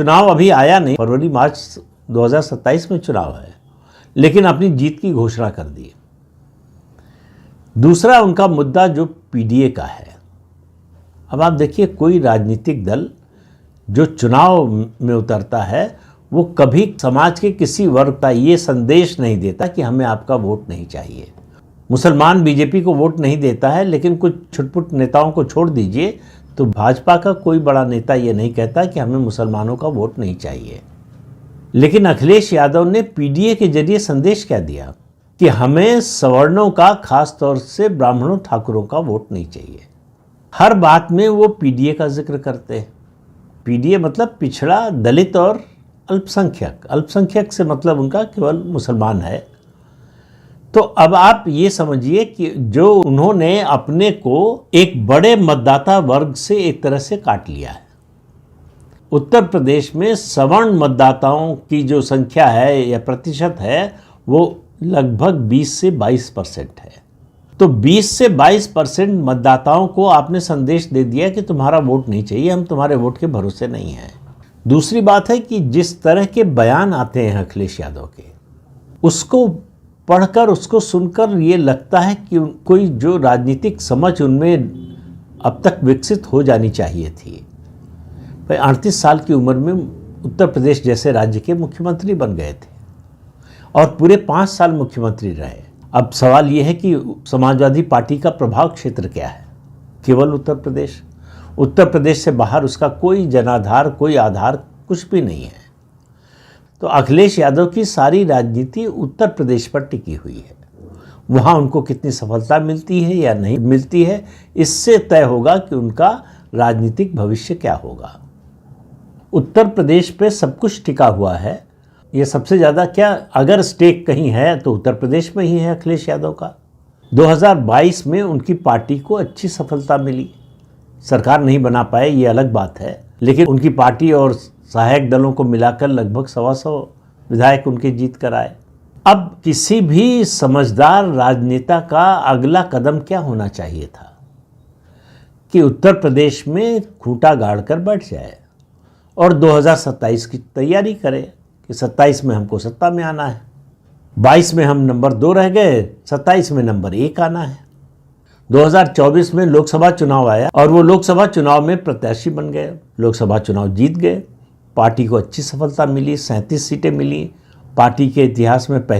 चुनाव अभी आया नहीं, फरवरी मार्च 2027 में चुनाव है, लेकिन अपनी जीत की घोषणा कर दी। दूसरा उनका मुद्दा जो पीडीए का है। अब आप देखिए, कोई राजनीतिक दल जो चुनाव में उतरता है वो कभी समाज के किसी वर्ग का ये संदेश नहीं देता कि हमें आपका वोट नहीं चाहिए। मुसलमान बीजेपी को वोट नहीं देता है, लेकिन कुछ छुटपुट नेताओं को छोड़ दीजिए तो भाजपा का कोई बड़ा नेता ये नहीं कहता कि हमें मुसलमानों का वोट नहीं चाहिए। लेकिन अखिलेश यादव ने पीडीए के जरिए संदेश क्या दिया कि हमें सवर्णों का, खास तौर से ब्राह्मणों ठाकुरों का वोट नहीं चाहिए। हर बात में वो पीडीए का जिक्र करते हैं। पीडीए मतलब पिछड़ा, दलित और अल्पसंख्यक। अल्पसंख्यक से मतलब उनका केवल मुसलमान है। तो अब आप ये समझिए कि जो उन्होंने अपने को एक बड़े मतदाता वर्ग से एक तरह से काट लिया है। उत्तर प्रदेश में सवर्ण मतदाताओं की जो संख्या है या प्रतिशत है वो लगभग 20 से 22% है। तो 20 से 22% मतदाताओं को आपने संदेश दे दिया कि तुम्हारा वोट नहीं चाहिए, हम तुम्हारे वोट के भरोसे नहीं हैं। दूसरी बात है कि जिस तरह के बयान आते हैं अखिलेश यादव के, उसको पढ़कर, उसको सुनकर ये लगता है कि कोई जो राजनीतिक समझ उनमें अब तक विकसित हो जानी चाहिए थी। भाई 38 साल की उम्र में उत्तर प्रदेश जैसे राज्य के मुख्यमंत्री बन गए थे और पूरे 5 साल मुख्यमंत्री रहे। अब सवाल ये है कि समाजवादी पार्टी का प्रभाव क्षेत्र क्या है? केवल उत्तर प्रदेश। उत्तर प्रदेश से बाहर उसका कोई जनाधार, कोई आधार कुछ भी नहीं है। तो अखिलेश यादव की सारी राजनीति उत्तर प्रदेश पर टिकी हुई है। वहाँ उनको कितनी सफलता मिलती है या नहीं मिलती है, इससे तय होगा कि उनका राजनीतिक भविष्य क्या होगा। उत्तर प्रदेश पे सब कुछ टिका हुआ है। ये सबसे ज़्यादा क्या, अगर स्टेक कहीं है तो उत्तर प्रदेश में ही है अखिलेश यादव का। 2022 में उनकी पार्टी को अच्छी सफलता मिली। सरकार नहीं बना पाए, ये अलग बात है, लेकिन उनकी पार्टी और सहायक दलों को मिलाकर लगभग 125 विधायक उनके जीत कर आए। अब किसी भी समझदार राजनेता का अगला कदम क्या होना चाहिए था कि उत्तर प्रदेश में खूंटा गाड़कर बैठ जाए और 2027 की तैयारी करे कि 27 में हमको सत्ता में आना है। 22 में हम नंबर 2 रह गए, 27 में नंबर 1 आना है। 2024 में लोकसभा चुनाव आया और वो लोकसभा चुनाव में प्रत्याशी बन गए, लोकसभा चुनाव जीत गए। पार्टी को अच्छी सफलता मिली, 37 सीटें मिली। पार्टी के इतिहास में